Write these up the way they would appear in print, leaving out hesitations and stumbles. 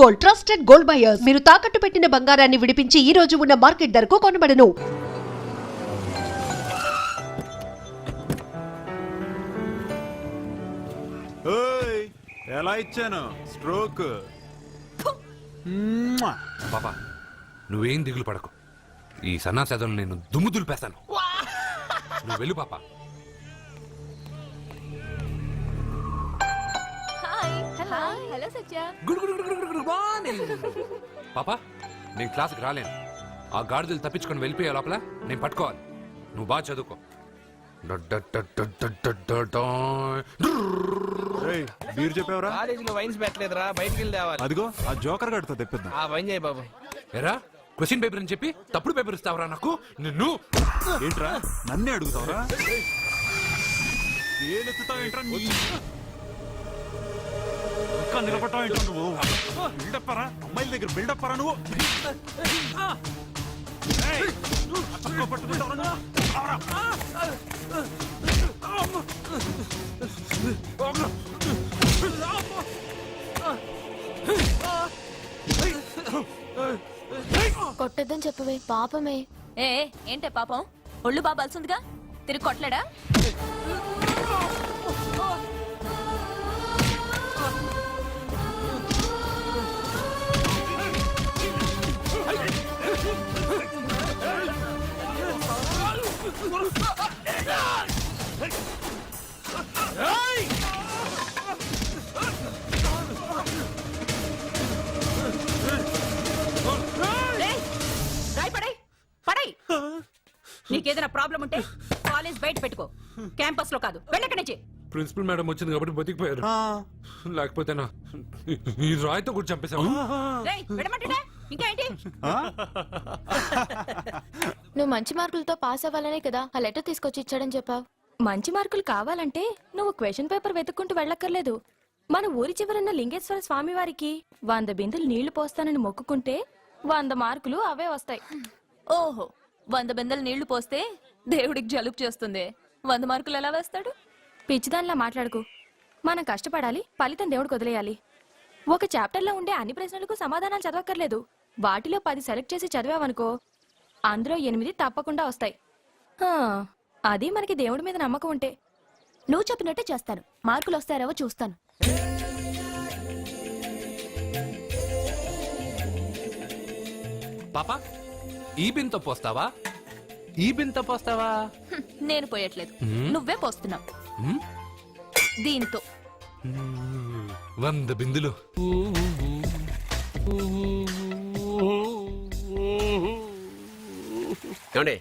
Gold, trusted gold buyers. మీరు తాకట్టు పెట్టిన బంగారాన్ని విడిపించి ఈ రోజు ఉన్న మార్కెట్ ధరకు కొనబడను. ఎలా ఇచ్చాను స్ట్రోక్? పాపా నువ్వేం దిగులు పడకు. ఈ సన్నాసేదలు నేను దుమ్ము దులిపేస్తాను. నువ్వు వెళ్ళు పాపా. పాపా నేను క్లాస్కి రాలేను. ఆ గాడిదలు తప్పించుకొని వెళ్ళిపోయే లోపల నేను పట్టుకోవాలి. నువ్వు బాగా చదువుకో. బీర్ చెప్పావరా? కాలేజీలో వైన్స్ పెట్టలేదురా, బయటికి వెళ్ళి తేవాలి. అదిగో ఆ జోకర్ గడితో తెప్పిద్దాం. ఆ వైన్ చేయి బాబు. ఎరా క్వశ్చన్ పేపర్ అని చెప్పి తప్పుడు పేపర్ ఇస్తావరా నాకు? నిన్ను ఏంట్రా నన్నే అడుగుతావరా? ఏలెత్తుతావేంట్రా? ఇంకా నిలబడతావేంట్రా నువ్వు? బిల్డప్పరా, అమ్మాయిల దగ్గర బిల్డప్పరా నువ్వు? పట్టుకుంటావరా నువ్వు? కొట్టద్దని చెప్పవే, పాపమే. ఏంటే పాపం? ఒళ్ళు బాబాల్సిందిగా తిరిగి కొట్టలేడా? నీకేదైనా ప్రాబ్లం ఉంటే కాలేజ్ బయట పెట్టుకో, క్యాంపస్ లో కాదు. వెళ్ళక్కడి నుంచి. ప్రిన్సిపల్ మేడం వచ్చింది కాబట్టి బతికిపోయారు. లేకపోతే ఈ రాయితో కూడా చంపేశావు. ఇంకా ఏంటి? నువ్వు మంచి మార్కులతో పాస్ అవ్వాలనే కదా ఆ లెటర్ తీసుకొచ్చి ఇచ్చాడని చెప్పావు. మంచి మార్కులు కావాలంటే నువ్వు క్వశ్చన్ పేపర్ వెతుక్కుంటూ వెళ్ళక్కర్లేదు. మన ఊరి చివరన్న లింగేశ్వర స్వామి వారికి 100 బిందెలు నీళ్లు పోస్తానని మొక్కుకుంటే 100 మార్కులు అవే వస్తాయి. ఓహో, 100 బిందెలు నీళ్లు పోస్తే దేవుడికి జలుబు చేస్తుంది. 100 మార్కులు ఎలా వేస్తాడు? పిచ్చిదానిలా మాట్లాడుకు. మనం కష్టపడాలి, ఫలితం దేవుడికి వదిలేయాలి. ఒక చాప్టర్లో ఉండే అన్ని ప్రశ్నలకు సమాధానాలు చదవక్కర్లేదు. వాటిలో 10 సెలెక్ట్ చేసి చదివావనుకో, అందులో 8 తప్పకుండా వస్తాయి. అది మనకి దేవుడి మీద నమ్మకం ఉంటే. నువ్వు చెప్పినట్టే చేస్తాను. మార్కులు వస్తారేవో చూస్తాను. పాపా ఈ బింతో పోస్తావా? ఈ బింతో పోస్తావా? నేను పోయట్లేదు, నువ్వే పోస్తున్నావు. దీంతో 100 బిందులు. ఏమండి,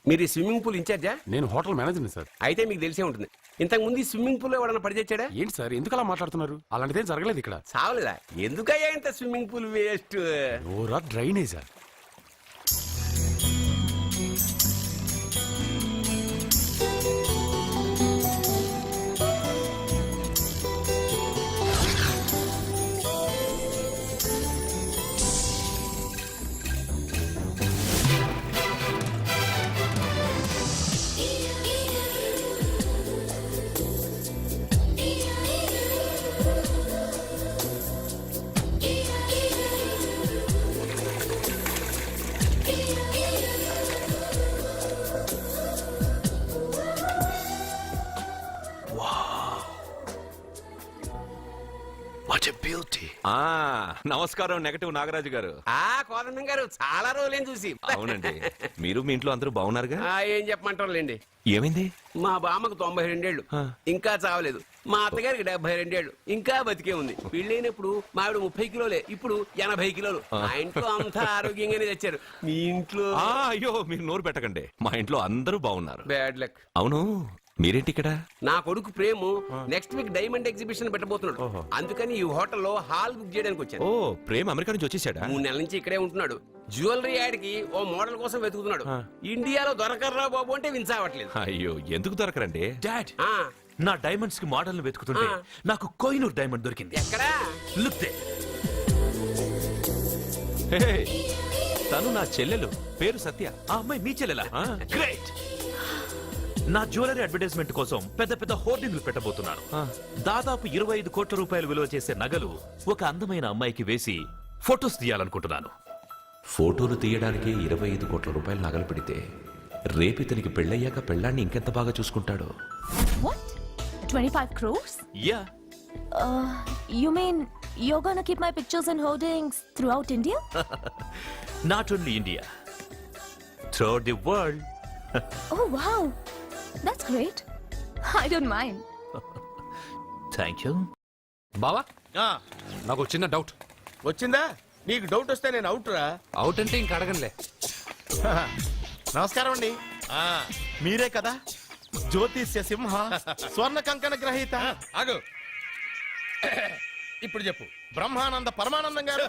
మీరు ఈ స్విమ్మింగ్ పూల్ ఇన్ఛార్జా? నేను హోటల్ మేనేజర్ని సార్. అయితే మీకు తెలిసే ఉంటుంది. ఇంతకు ముందు ఈ స్విమ్మింగ్ పూల్ లో ఎవడన్నా పడి తెచ్చాడా? ఏంటి సార్ ఎందుకు అలా మాట్లాడుతున్నారు? అలాంటిదేం జరగలేదు ఇక్కడ. చావలేదా? ఎందుకయ్యా ఇంత స్విమ్మింగ్ పూల్ వేస్ట్? ఓరా డ్రైనేజా? నమస్కారం నెగటివ్ నాగరాజు గారు. కోదండం గారు, చాలా రోజులేం చూసి. అవునండి, మీరు మీ ఇంట్లో అందరూ బాగున్నారుగా? ఏం చెప్పమంటారులేండి. ఏమైంది? మా బామ్మకు 92 ఏళ్ళు, ఇంకా చావలేదు. మా అత్తగారికి 72 ఏళ్ళు, ఇంకా బతికే ఉంది. పెళ్ళైనప్పుడు మా ఆవిడ 30 కిలోలే, ఇప్పుడు 80 కిలోలు. మా ఇంట్లో అంతా ఆరోగ్యంగానే తెచ్చారు. మీ ఇంట్లో? అయ్యో మీరు నోరు పెట్టకండి, మా ఇంట్లో అందరూ బాగున్నారు. Bad luck. అవును, మీరేంటి ఇక్కడ? నా కొడుకు ప్రేము నెక్స్ట్ వీక్ డైమండ్ ఎగ్జిబిషన్ పెట్టబోతున్నాడు. అందుకని ఈ హోటల్లో హాల్ బుక్ చేయడానికి వచ్చాను. ఓ, ప్రేమ్ అమెరికా నుంచి వచ్చేసాడా? 3 నెలల నుంచి ఇక్కడే ఉంటున్నాడు. జ్యువెలరీ యాడ్ కి ఓ మోడల్ కోసం వెతుకుతున్నాడు. ఇండియాలో దొరకర్రా బాబు అంటే విన్సావట్లేదు. అయ్యో ఎందుకు దొరకరండి? డాడ్, నా డైమండ్స్ కి మోడల్ వెతుకుతుంటే నాకు కోహినూర్ డైమండ్ దొరికింది. ఎక్కడా? Look they. తను నా చెల్లెలు, పేరు సత్య. ఆ అమ్మాయి మీ చెల్లెలా? గ్రేట్. నా జ్యువెలరీ అడ్వర్టైజ్మెంట్ కోసం పెద్ద పెద్ద హోర్డింగ్లు పెట్టబోతున్నాను. దాదాపు 25 కోట్ల రూపాయలు విలువ చేసే నగలు ఒక అందమైన అమ్మాయికి వేసి ఫొటోస్ తీయాలనుకుంటున్నాను. ఫోటోలు తీయడానికి 25 కోట్ల రూపాయలు నగలు పెడితే రేపు ఇతనికి పెళ్ళయ్యాక పెళ్ళాన్ని ఇంకెంత బాగా చూసుకుంటాడో. What 25 crores? Yeah, You mean you're gonna keep my pictures and hoardings throughout India? Not only India, throughout the world. Oh wow, that's great. I don't mind. Thank you. బావా నాకు ఒక చిన్న డౌట్. వచ్చిందా? నీకు డౌట్ వస్తే నేను out రా. Out అంటే ఇంక అడగనులే. నమస్కారం అండి. మీరే కదా జ్యోతిష్య సింహ స్వర్ణ కంకణ గ్రహీత? ఆగు, ఇప్పుడు చెప్పు. బ్రహ్మానంద పరమానందం గారు.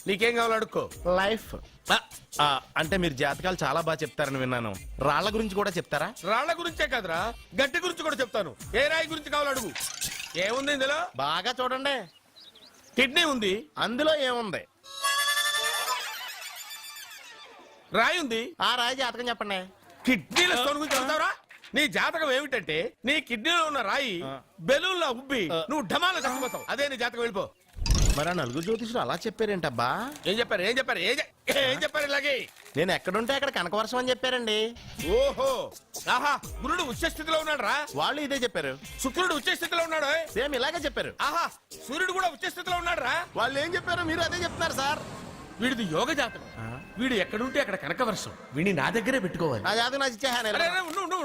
నీకేం కావాలో అడుక్కో. లైఫ్ అంటే మీరు జాతకాలు చాలా బాగా చెప్తారని విన్నాను. రాళ్ల గురించి కూడా చెప్తారా? రాళ్ల గురించే కాదురా, గట్టి గురించి కూడా చెప్తాను. ఏ రాయి గురించి కావాలో అడుగు. ఏముంది ఇందులో? బాగా చూడండి. కిడ్నీ ఉంది. అందులో ఏముంది? రాయి ఉంది. ఆ రాయి జాతకం చెప్పండి. కిడ్నీల స్టోన్ గురించి చెప్తావురా? నీ జాతకం ఏమిటంటే నీ కిడ్నీలో ఉన్న రాయి బెలూన్లా ఉబ్బి నువ్వు ఢమాల చచ్చిపోతావు. అదే నీ జాతకం. వెళ్ళిపో. మరి ఆ నలుగురు జ్యోతిషులు అలా చెప్పారేంటబ్బా? ఏం చెప్పారు? ఏం చెప్పారు? ఏం చెప్పారు? ఇలాగే నేను ఎక్కడుంటే అక్కడ కనకవర్షం అని చెప్పారండి. ఓహో, ఆహా, గురుడు ఉచ్చ స్థితిలో ఉన్నాడు రా. వాళ్ళు ఇదే చెప్పారు. శుక్రుడు ఉచ్చ స్థితిలో ఉన్నాడు. సేమ్ ఇలాగే చెప్పారు. ఆహా, సూర్యుడు కూడా ఉచ్చ స్థితిలో ఉన్నాడు రా. వాళ్ళు ఏం చెప్పారు మీరు అదే చెప్తున్నారు సార్. వీడిది యోగ జాతకం. వీడు ఎక్కడుంటే అక్కడ కనకవర్షం. వీడిని నా దగ్గరే పెట్టుకోవాలి. నా జాతకం నాకు అరే, ఇచ్చేహాను. అరే,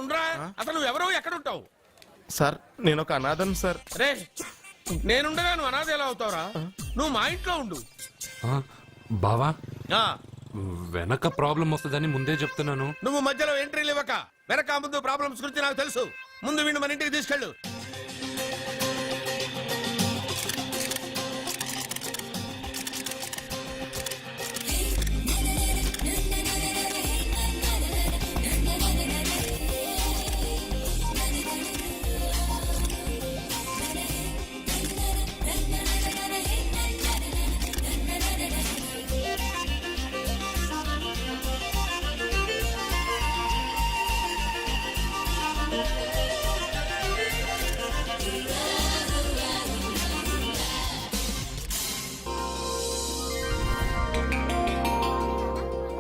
ఉండురా. అసలు నువ్వు ఎవరో ఎక్కడుంటావు? సార్ నేను ఒక అనాథను సార్. రే, నేనుండగా నువ్వు అనాథ ఎలా అవుతావురా? నువ్వు మా ఇంట్లో ఉండు. బావా ఆ, వెనక ప్రాబ్లం వస్తుందని ముందే చెప్తున్నాను. నువ్వు మధ్యలో ఎంట్రీలు ఇవ్వక. వెనక ముందు ప్రాబ్లమ్స్ గురించి నాకు తెలుసు. ముందు వీడిని మన ఇంటికి తీసుకెళ్ళు.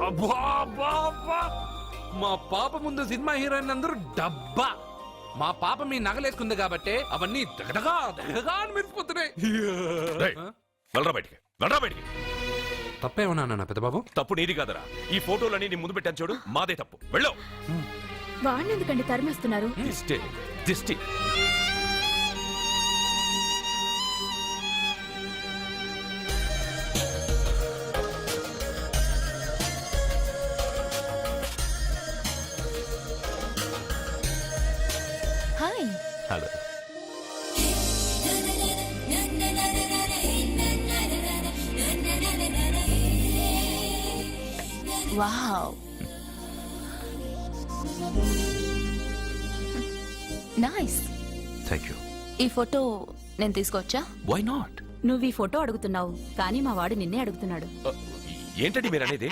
అబ్బా, అబ్బా, అబ్బా. మా పాప ముందు సినిమా హీరోయిన్ అందరూ డబ్బా. మా పాప మీ నగలేసుకుంది కాబట్టి అవన్నీ దగదగా దగదగా అని మెరిసిపోతున్నాయి. వెళ్ళరా బయటికి, వెళ్ళరా బయటికి. తప్పేమన్నా నా పెద్ద బాబు? తప్పు నీది కాదరా. ఈ ఫోటోలన్నీ నీ ముందు పెట్టాను చూడు, మాదే తప్పు. వెళ్ళు. వాడిని ఎందుకండి తరిమేస్తున్నారు? దిష్టి, దిష్టి. Hi. Hello. Wow, nice. Thank you. ఈ ఫోటో నేను తీసుకోవచ్చా? Why not? నువ్వు ఈ ఫోటో అడుగుతున్నావు కానీ మా వాడు నిన్నే అడుగుతున్నాడు. ఏంటండి మీరు అనేది?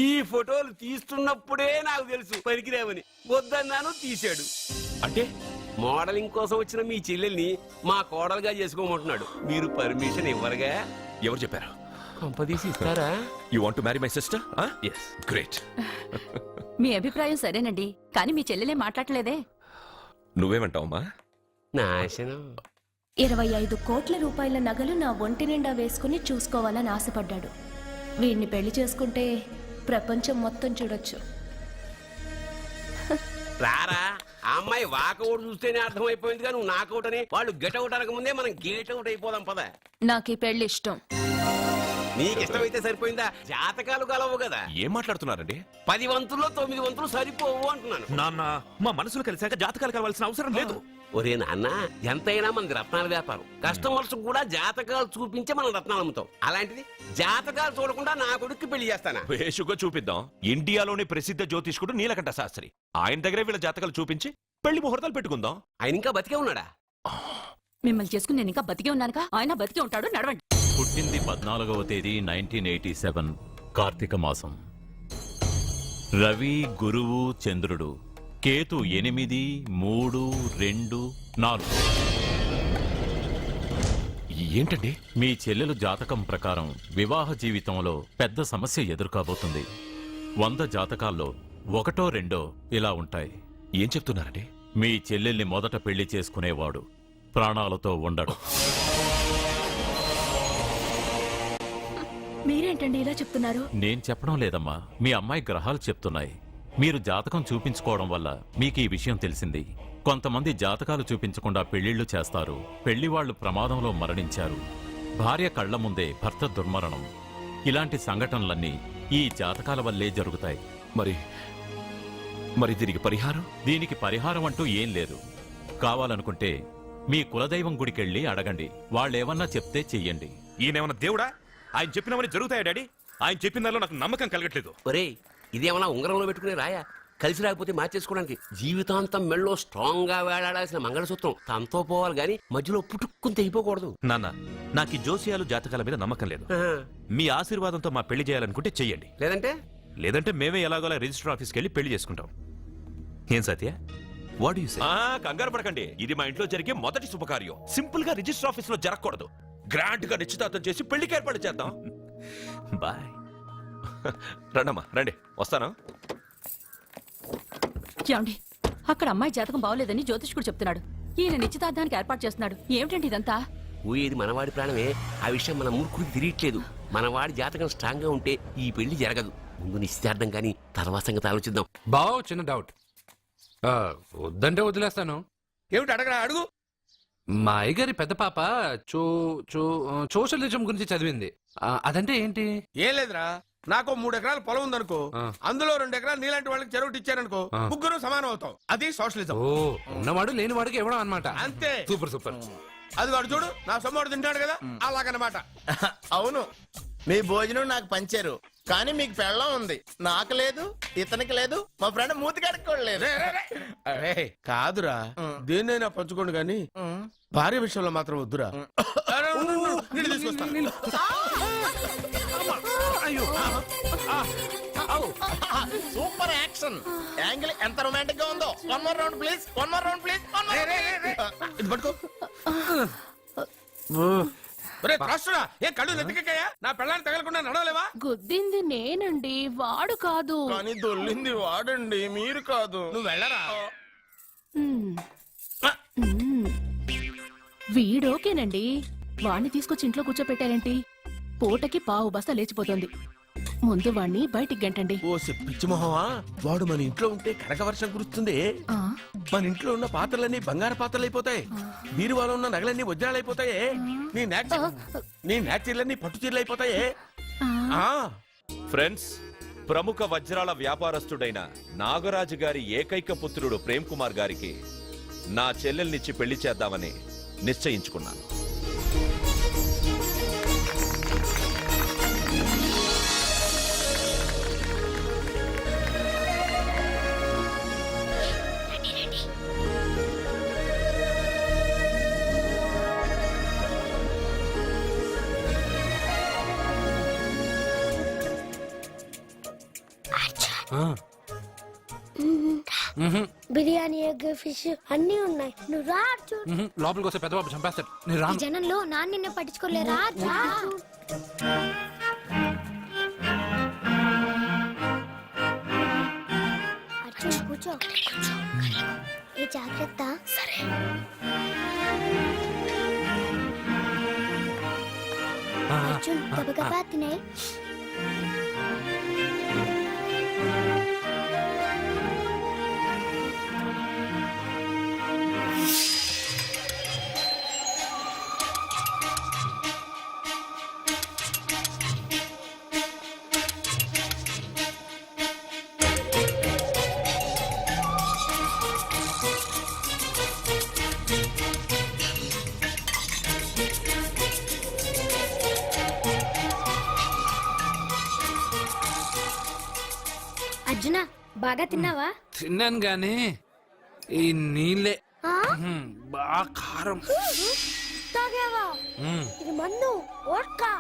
ఈ ఫోటోలు తీస్తున్నప్పుడే నాకు తెలుసు పనికిరావని. వద్దన్నాను, తీశాడు. అంటే మోడలింగ్ కోసం వచ్చిన మీ చెల్లెల్ని మా కోడలుగా చేసుకోమంటున్నాడు. మీరు పర్మిషన్ ఇవ్వరుగా? ఎవరు చెప్పారు? కంపదీసి ఇస్తారా? You want to marry my sister? Yes. Great. మీ అభిప్రాయం సరేనండి కానీ మీ చెల్లెలే మాట్లాడలేదే. నువ్వేమంటావమ్మా? నాశనం. 25 కోట్ల రూపాయల నగలు నా ఒంటి నిండా వేసుకుని చూసుకోవాలని ఆశపడ్డాడు. వీడిని పెళ్లి చేసుకుంటే ప్రపంచం మొత్తం చూడొచ్చు. రారా, ఆ అమ్మాయి వాకౌట్ చూస్తేనే అర్థమైపోయింది. నువ్వు నాకౌట్ అని. వాళ్ళు గెట్అవుట్ అనక ముందే మనం గేట్ అవుట్ అయిపోదాం పద. నాకు ఈ పెళ్లి ఇష్టం. నీకు ఇష్టమైతే సరిపోయిందా? జాతకాలు కలవు కదా. ఏం మాట్లాడుతున్నారండి? 10 వంతుల్లో 9 వంతులు సరిపోవు అంటున్నాను. నాన్న, మా మనసులు కలిసాక జాతకాలు కలవాల్సిన అవసరం లేదు. ఒరే నాన్న, ఎంతైనా మనది రత్నాల వ్యాపారం. కస్టమర్స్ కూడా జాతకాలు చూపించే మనం రత్నాలు అమ్ముతాం. అలాంటిది జాతకాలు చూడకుండా నా కొడుక్కి పెళ్లి చేస్తానా? వేషుగా చూపిద్దాం. ఇండియాలోని ప్రసిద్ధ జ్యోతిష్కుడు నీలకంఠ శాస్త్రి. ఆయన దగ్గరే వీళ్ళ జాతకాలు చూపించి పెళ్లి ముహూర్తాలు పెట్టుకుందాం. ఆయన ఇంకా బతికే ఉన్నాడా? మిమ్మల్ని చేసుకుని నేను ఇంకా బతికే ఉన్నానుగా. ఆయన బతికే ఉంటాడు. నడవండి. పుట్టింది 14వ తేదీ 1987 కార్తీక మాసం. రవి గురువు చంద్రుడు కేతు 8 3 2 4. ఏంటండి మీ చెల్లెలు జాతకం ప్రకారం వివాహ జీవితంలో పెద్ద సమస్య ఎదుర్కోబోతుంది. 100 జాతకాల్లో 1 2 ఇలా ఉంటాయి. ఏం చెప్తున్నారండి? మీ చెల్లెల్ని మొదట పెళ్లి చేసుకునేవాడు ప్రాణాలతో ఉండడు. మీరేంటండి ఇలా చెప్తున్నారు? నేను చెప్పడం లేదమ్మా, మీ అమ్మాయి గ్రహాలు చెప్తున్నాయి. మీరు జాతకం చూపించుకోవడం వల్ల మీకు ఈ విషయం తెలిసింది. కొంతమంది జాతకాలు చూపించకుండా పెళ్లిళ్లు చేస్తారు. పెళ్లివాళ్లు ప్రమాదంలో మరణించారు. భార్య కళ్ల ముందే భర్త దుర్మరణం. ఇలాంటి సంఘటనలన్నీ ఈ జాతకాల వల్లే జరుగుతాయి. మరి దీనికి పరిహారం? దీనికి పరిహారం అంటూ ఏం లేదు. కావాలనుకుంటే మీ కులదైవం గుడికెళ్ళి అడగండి. వాళ్ళేమన్నా చెప్తే చెయ్యండి. ఈయనేమన్నా దేవుడా? ఆయన చెప్పినవన్నీ జరుగుతాయా డాడీ? ఆయన చెప్పిన దానిలో నాకు నమ్మకం కలగట్లేదు. ఒరే ఇదేమన్నా ఉంగరంలో పెట్టుకునే రాయా? కలిసి రాకపోతే మార్చేసుకోవడానికి జీవితాంతం మెళ్ళో స్ట్రాంగ్ గా వేలాడాల్సిన మంగళసూత్రం తనతో పోవాలి గాని మధ్యలో పుట్టుక్కుని తెగిపోకూడదు. నాన్న, నాకు ఈ జోసియాలు జాతకాల మీద నమ్మకం లేదు. మీ ఆశీర్వాదంతో మా పెళ్లి చేయాలనుకుంటే చెయ్యండి. లేదంటే మేమే ఎలాగోలా రిజిస్టర్ ఆఫీస్కి వెళ్ళి పెళ్లి చేసుకుంటాం. ఏం సత్య? What you say? కంగారు పడకండి, ఇది మా ఇంట్లో జరిగే మొదటి శుభకార్యం. సింపుల్ గా రిజిస్టర్ ఆఫీస్ లో జరగకూడదు. గ్రాండ్ గా నిశ్చితార్థం చేసి పెళ్లికి ఏర్పాటు చేద్దాం. బాయ్. రండమ్మా రండి, వస్తాను. ఏమండి, అక్కడ అమ్మాయి జాతకం బాగోలేదని జ్యోతిష్కుడు చెప్తున్నాడు. ఈయన నిశ్చితార్థానికి ఏర్పాటు చేస్తున్నాడు. ఏమిటండి ఇదంతా? ఊయేది మనవాడి ప్రాణమే. ఆ విషయం మన మూర్ఖుడికి తిరియట్లేదు. మనవాడి జాతకం స్ట్రాంగ్ గా ఉంటే ఈ పెళ్లి జరగదు. ముందు నిశ్చితార్థం గాని తర్వాత సంగతి ఆలోచిద్దాం. బావ చిన్న డౌట్. వద్దంటే వదిలేస్తాను. ఏమిటి అడగరా? అడుగు. మా అయ్యగారి పెద్ద పాప సోషలిజం గురించి చదివింది. అదంటే ఏంటి? ఏం లేదురా, నాకు 3 ఎకరాల పొలం ఉందనుకో, అందులో 2 ఎకరాలు నీలాంటి వాళ్ళకి చెరువు ఇచ్చారనుకో, ముగ్గురు సమానం అవుతాం. అది సోషలిజం. ఓ, ఉన్నవాడు లేని వాడికి ఇవ్వడం అన్నమాట. అంతే. Super super. అది వాడు చూడు, నా సొమ్మడు తింటాడు కదా, అలాగనమాట. అవును, మీ భోజనం నాకు పంచారు, కానీ మీకు పెళ్ళం ఉంది. నాకు లేదు, ఇతనికి లేదు, మా ఫ్రెండ్ మూతి కడుక్కోలేదు. అరే కాదురా, దేన్నైనా పంచుకోండి గాని భార్య విషయంలో మాత్రం వద్దురా. నీళ్ళు తీసుకొస్తా. సూపర్ యాక్షన్ యాంగిల్ ఎంత రొమాంటిక్ గా ఉందో. 1 more round please, 1 more round please. ఇది పట్టుకో. ఒరే త్రాసుడా, ఏ కళ్ళు నెత్తికెక్కాయా? నా పెళ్ళాన్ని తగలకుండా నడవలేవా? గుద్దింది నేనండి, వాడు కాదు. కానీ దొల్లింది వాడండి, మీరు కాదు. నువ్వు వెళ్ళరా. వీడోకేనండి, వాణ్ణి తీసుకొచ్చి ఇంట్లో కూర్చోపెట్టారేంటి? పూటకి పావు బస్తా లేచిపోతుంది. ముందు వాణ్ణి బయటికి గంటండి. ఓ పిచ్చి మొహమా, వాడు మన ఇంట్లో ఉంటే కనక వర్షం కురుస్తుంది. మన ఇంట్లో ఉన్న పాత్రలన్నీ బంగారు పాత్రలు అయిపోతాయి. బీరువాలో ఉన్న నగలన్నీ వజ్రాలు అయిపోతాయి. నీ నాచీర్లన్నీ పట్టు చీరలు అయిపోతాయి. ఫ్రెండ్స్, ప్రముఖ వజ్రాల వ్యాపారస్తుడైన నాగరాజు గారి ఏకైక పుత్రుడు ప్రేమ్ కుమార్ గారికి నా చెల్లెల్నిచ్చి పెళ్లి చేద్దామని నిశ్చయించుకున్నాను. బిర్యానీ, ఎగ్, ఫిష్ అన్ని ఉన్నాయి. నువ్వు రా చూడు. లోపలికి వస్తే పెద్దబాబు చంపేస్తాడు. నేను రాను. జనంలో నాన్న నిన్ను పట్టించుకోలేరా? కూర్చో. ఏ జాగ్రత్త. సరే. అర్జున్ గబగబా తినే. అర్జున, బాగా తిన్నావా? తిన్నాను గాని ఈ నీళ్ళే బాగా కారం. తాగావా? ఇది మందు, వోడ్కా.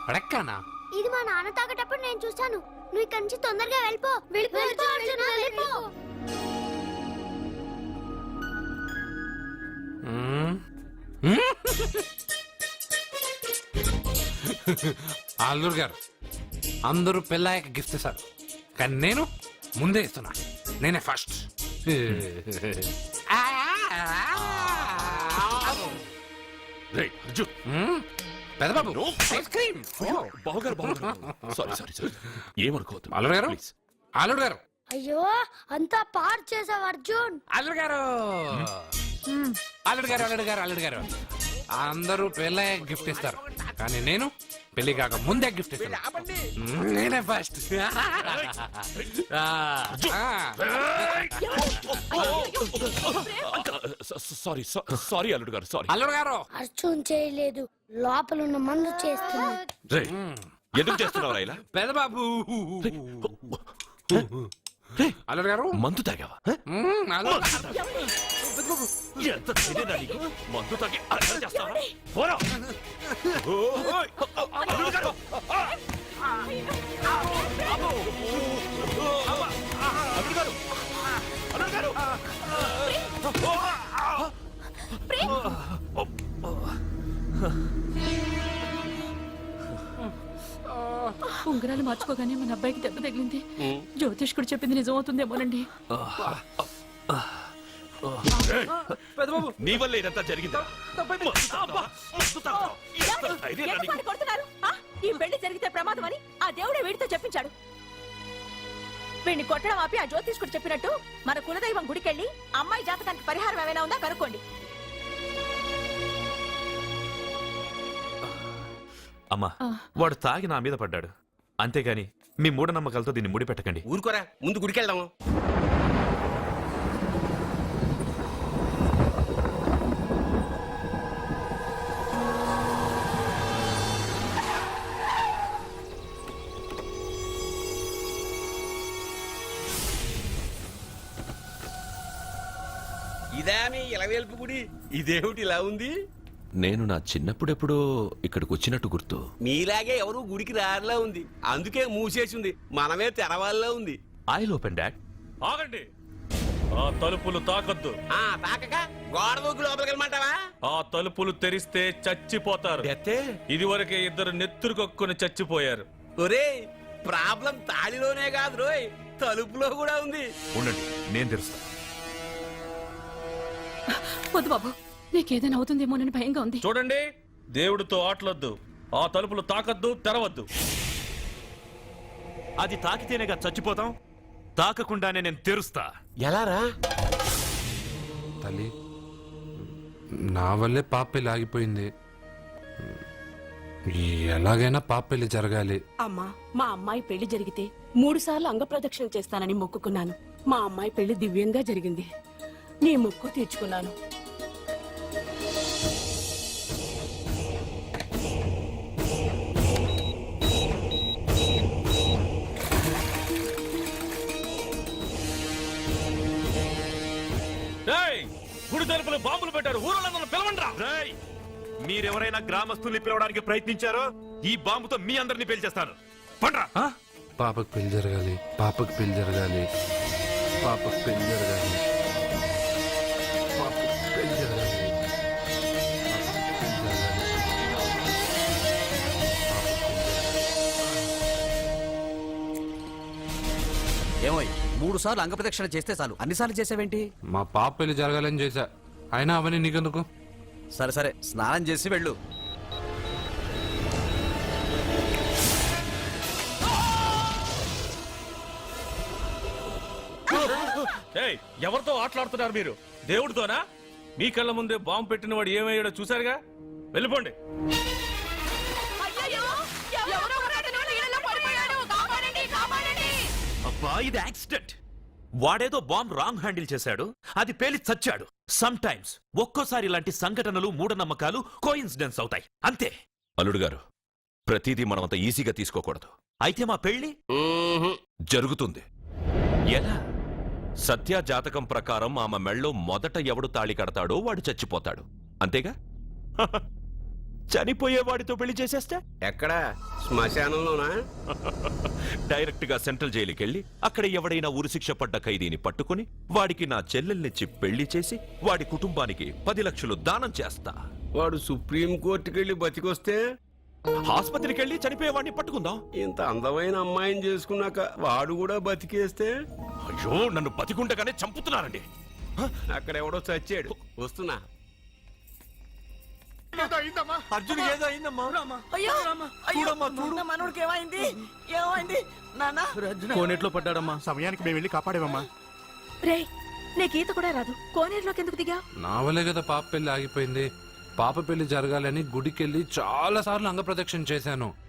అడక్కానా? ఇది మా నాన్న తాగేటప్పుడు నేను చూశాను. నువ్వు ఇక్కడి నుంచి తొందరగా వెళ్ళిపో వెళ్ళిపో అర్జున్ వెళ్ళిపో అల్లుడు గారు అందరూ పెళ్ళాయక గిఫ్ట్ ఇస్తారు కానీ నేను ముందే ఇస్తున్నా నేనే ఫస్ట్ పెద్దబాబు ఐస్ క్రీమ్ బావగారు సారీ సారీ సారీ ఏమనుకోవద్దు అల్లుడు గారు ప్లీజ్. అల్లుడు గారు అయ్యో అంతా పాడు చేసావు అర్జున్ అల్లుడు గారు అల్లుడు గారు అల్లుడు గారు అల్లుడు గారు అందరూ పెళ్ళయ్యాక గిఫ్ట్ ఇస్తారు కానీ నేను పెళ్లి కాక ముందే గిఫ్ట్ ఇస్తాను నేనే ఫస్ట్ సారీ సారీ అల్లుడు గారు సారీ అల్లుడు గారు అర్జున్ చేయలేదు లోపల ఉన్న మందు చేస్తున్నా రేయ్, ఎందుకు చేస్తున్నావు ఇలా పెద్దబాబు అల్లుడు గారు మందు తాగావా ఎంత ధైర్యం నీకు? మందు తాగి అల్లరి చేస్తావా? పోరా. ఓయ్! అల్లుడు గారు! అల్లుడు గారు! అల్లుడు గారు! ఉంగరాలు మార్చుకోగానే మన అబ్బాయికి దెబ్బ తగిలింది జ్యోతిష్కుడు చెప్పింది నిజమవుతుందేమోనండి నీ వల్ల ఇదంతా జరిగిందా ఈ పెళ్లి జరిగితే ప్రమాదం అని ఆ దేవుడే వీడితో చెప్పించాడు వీడిని కొట్టడం ఆపి ఆ జ్యోతిష్కుడు చెప్పినట్టు మన కులదైవం గుడికెళ్ళి అమ్మాయి జాతకానికి పరిహారం ఏమైనా ఉందా కనుక్కోండి. అమ్మా వాడు తాగి నా మీద పడ్డాడు అంతేగాని మీ మూఢనమ్మకాలతో దీన్ని ముడిపెట్టకండి. ఊరుకోరా ముందు గుడికెళ్దాము. ఇదా మీ ఇలవేల్పు గుడి? ఇదేమిటి ఇలా ఉంది? నేను నా చిన్నప్పుడెప్పుడో ఇక్కడికి వచ్చినట్టు గుర్తు. మీలాగే ఎవరు గుడికి రారులా ఉంది, అందుకే మూసేసి ఉంది. మనమే తెరవాళ్ళలో ఉంది. I open dad. ఆగండి, ఆ తలుపులు తాకద్దు. తాకక గోడ దూకి లోపలికి వెళ్ళమంటావా? ఆ తలుపులు తెరిస్తే చచ్చిపోతారు. ఇదివరకే ఇద్దరు నెత్తురు కొక్కుని చచ్చిపోయారు. ఒరే ప్రాబ్లం తాళిలోనే కాదు రోయ్, తలుపులో కూడా ఉంది. ఉండండి నేను తెరుస్తా. వద్దు బాబు నీకేదైనా అవుతుందేమోనని భయంగా ఉంది. చూడండి, దేవుడితో ఆటలొద్దు. ఆ తలుపులు తాకద్దు, తెరవద్దు. అది తాకితేనేగా చచ్చిపోతాం, తాకకుండానే నేను తెరుస్తా. ఎలారా? తల్లి నా వల్లే పాప పెళ్లి ఆగిపోయింది, ఎలాగైనా పాప పెళ్లి జరగాలి. అమ్మా మా అమ్మాయి పెళ్లి జరిగితే 3 సార్లు అంగప్రదక్షిణ చేస్తానని మొక్కుకున్నాను. మా అమ్మాయి పెళ్లి దివ్యంగా జరిగింది. నీ మొక్కు తీర్చుకున్నాను. గుడి తలుపులు బాంబులు పెట్టారు, ఊరోళ్ళందరూ పిలవండ్రా. మీరెవరైనా గ్రామస్తుల్ని పిలవడానికి ప్రయత్నించారో ఈ బాంబుతో మీ అందరినీ పేల్చేస్తాను. పండ్రా. పాపకు పెళ్లి జరగాలి, పాపకు పెళ్లి జరగాలి, పాపకు పెళ్లి జరగాలి, పాపకు పెళ్లి జరగాలి. ఏమోయ్ 3 సార్లు అంగప్రదక్షిణ చేస్తే చాలు, అన్నిసార్లు చేసావేంటి? మా పాప పెళ్లి జరగాలని చేశా, అయినా అవన్నీ నీకెందుకు? సరే సరే స్నానం చేసి వెళ్ళు. ఎవరితో ఆటలాడుతున్నారు మీరు? దేవుడితోనా? మీ కళ్ళ ముందే బాంబు పెట్టిన వాడు ఏమయ్యాడో చూసారుగా. వెళ్ళిపోండి. అబ్బా ఇది యాక్సిడెంట్. వాడేదో బాంబ్ రాంగ్ హ్యాండిల్ చేశాడు, అది పేలి చచ్చాడు. సమ్ టైమ్స్ ఒక్కోసారి ఇలాంటి సంఘటనలు మూఢనమ్మకాలు కోఇన్సిడెన్స్ అవుతాయి, అంతే. అల్లుడు గారు, ప్రతిదీ మనం అంత ఈజీగా తీసుకోకూడదు. అయితే మా పెళ్లి జరుగుతుంది. ఎలా? సత్య జాతకం ప్రకారం ఆమె మెళ్ళో మొదట ఎవడు తాళి కడతాడో వాడు చచ్చిపోతాడు, అంతేగా? చనిపోయే వాడితో పెళ్లి చేసేస్తే ఎక్కడ శ్మశానంలోనా? డైరెక్ట్ గా సెంట్రల్ జైలుకి వెళ్ళి అక్కడ ఎవడైనా ఉరిశిక్ష పడ్డ ఖైదీని పట్టుకుని వాడికి నా చెల్లెల్నిచ్చి పెళ్లి చేసి వాడి కుటుంబానికి 10 లక్షలు దానం చేస్తా. వాడు సుప్రీం కోర్టుకి వెళ్ళి బతికొస్తే ఆసుపత్రికి వెళ్ళి చనిపోయేవాడిని పట్టుకుందాం. ఇంత అందమైన అమ్మాయిని చేసుకున్నాక వాడు కూడా బతికేస్తే? అయ్యో, నన్ను బతికుండగానే చంపుతున్నారండి. అక్కడ ఎవడో చచ్చాడు. వస్తున్నా. అర్జున్ ఏదో అయిందమ్మా. మనోడికి ఏమైంది? ఏమైంది నాన్న? కోనేట్లో పడ్డాడమ్మా. సమయానికి మేము వెళ్ళి కాపాడేవమ్మా. రే, నీకు ఈత కూడా రాదు, కోనేరులోకి ఎందుకు దిగా? నా వల్లే కదా పాప పెళ్లి ఆగిపోయింది. పాప పెళ్లి జరగాలని గుడికెళ్ళి చాలా సార్లు అంగప్రదక్షిణ చేశాను.